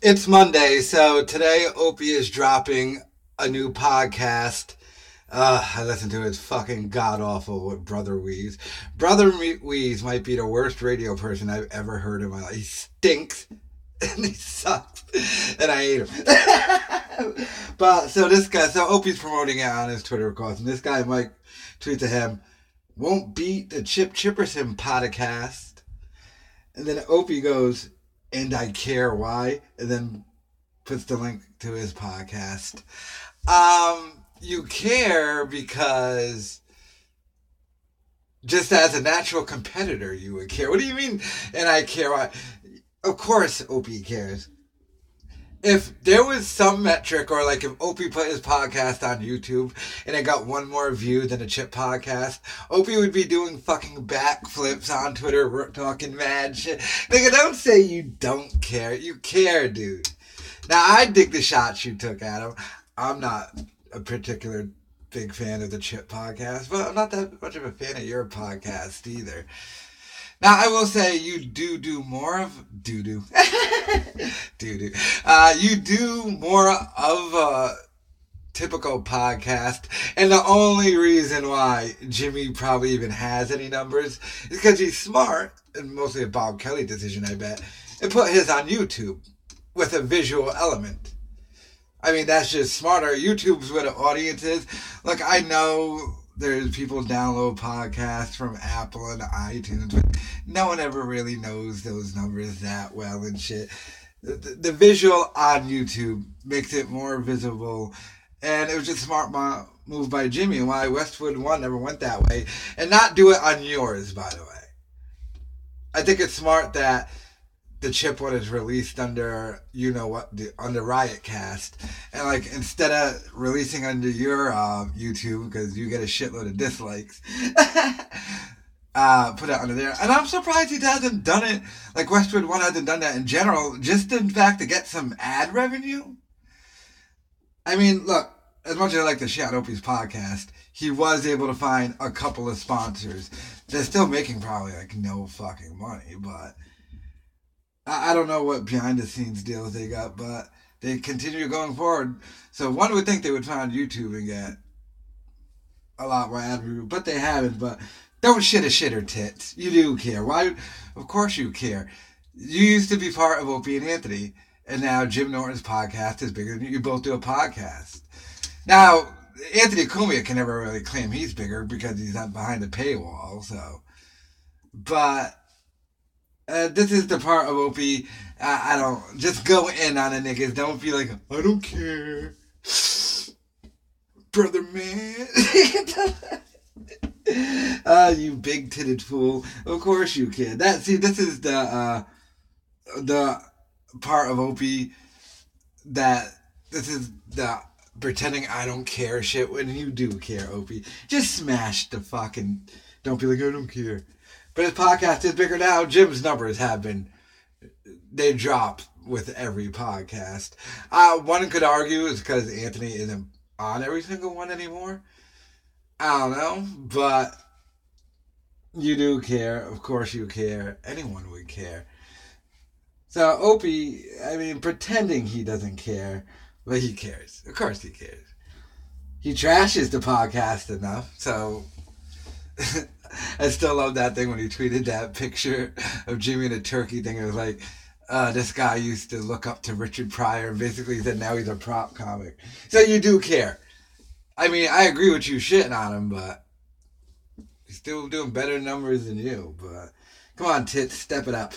It's Monday, so today Opie is dropping a new podcast. I listened to it. It's fucking god awful with Brother Weeze. Brother Weeze might be the worst radio person I've ever heard in my life. He stinks and he sucks, and I hate him. But so Opie's promoting it on his Twitter account, and this guy Mike tweets to him, "Won't beat the Chip Chipperson podcast," and then Opie goes, "And I care why," and then puts the link to his podcast. You care because just as a natural competitor, you would care. What do you mean? And I care why? Of course, Opie cares. If there was some metric, or like if Opie put his podcast on YouTube and it got one more view than a Chip podcast, Opie would be doing fucking backflips on Twitter, talking mad shit. Nigga, don't say you don't care. You care, dude. Now, I dig the shots you took at him. I'm not a particular big fan of the Chip podcast, but I'm not that much of a fan of your podcast either. Now, I will say you do more of doo-doo. Doo-doo. You do more of a typical podcast, and the only reason why Jimmy probably even has any numbers is because he's smart, and mostly a Bob Kelly decision, I bet, and put his on YouTube with a visual element. I mean, that's just smarter. YouTube's where the audience is. Look, I know there's people download podcasts from Apple and iTunes, but no one ever really knows those numbers that well and shit. The visual on YouTube makes it more visible, and it was just a smart move by Jimmy, and why Westwood One never went that way, and not do it on yours, by the way. I think it's smart that the Chip one is released under, under Riotcast, and like instead of releasing under your YouTube because you get a shitload of dislikes, put it under there. And I'm surprised he hasn't done it. Like Westwood One hasn't done that in general, just in fact to get some ad revenue. I mean, look, as much as I like to shit on Opie's podcast, he was able to find a couple of sponsors. They're still making probably like no fucking money, but I don't know what behind the scenes deals they got, but they continue going forward. So one would think they would find YouTube and get a lot more ad revenue, but they haven't. But don't shit a shitter tits. You do care. Why? Of course you care. You used to be part of Opie and Anthony, and now Jim Norton's podcast is bigger than you. You both do a podcast. Now, Anthony Cumia can never really claim he's bigger because he's not behind the paywall, so. But this is the part of Opie. I don't just go in on the niggas. Don't be like, I don't care, brother man. You big titted fool. Of course you can. This is the part of Opie that this is the pretending I don't care shit when you do care, Opie. Just smash the fucking. Don't be like I don't care. But his podcast is bigger now. Jim's numbers they drop with every podcast. One could argue it's because Anthony isn't on every single one anymore. I don't know, but you do care. Of course you care. Anyone would care. So Opie, I mean, pretending he doesn't care, but he cares. Of course he cares. He trashes the podcast enough, so I still love that thing when he tweeted that picture of Jimmy and a turkey thing. It was like, this guy used to look up to Richard Pryor, and basically said now he's a prop comic. So you do care. I mean, I agree with you shitting on him, but he's still doing better numbers than you. But come on, tits, step it up.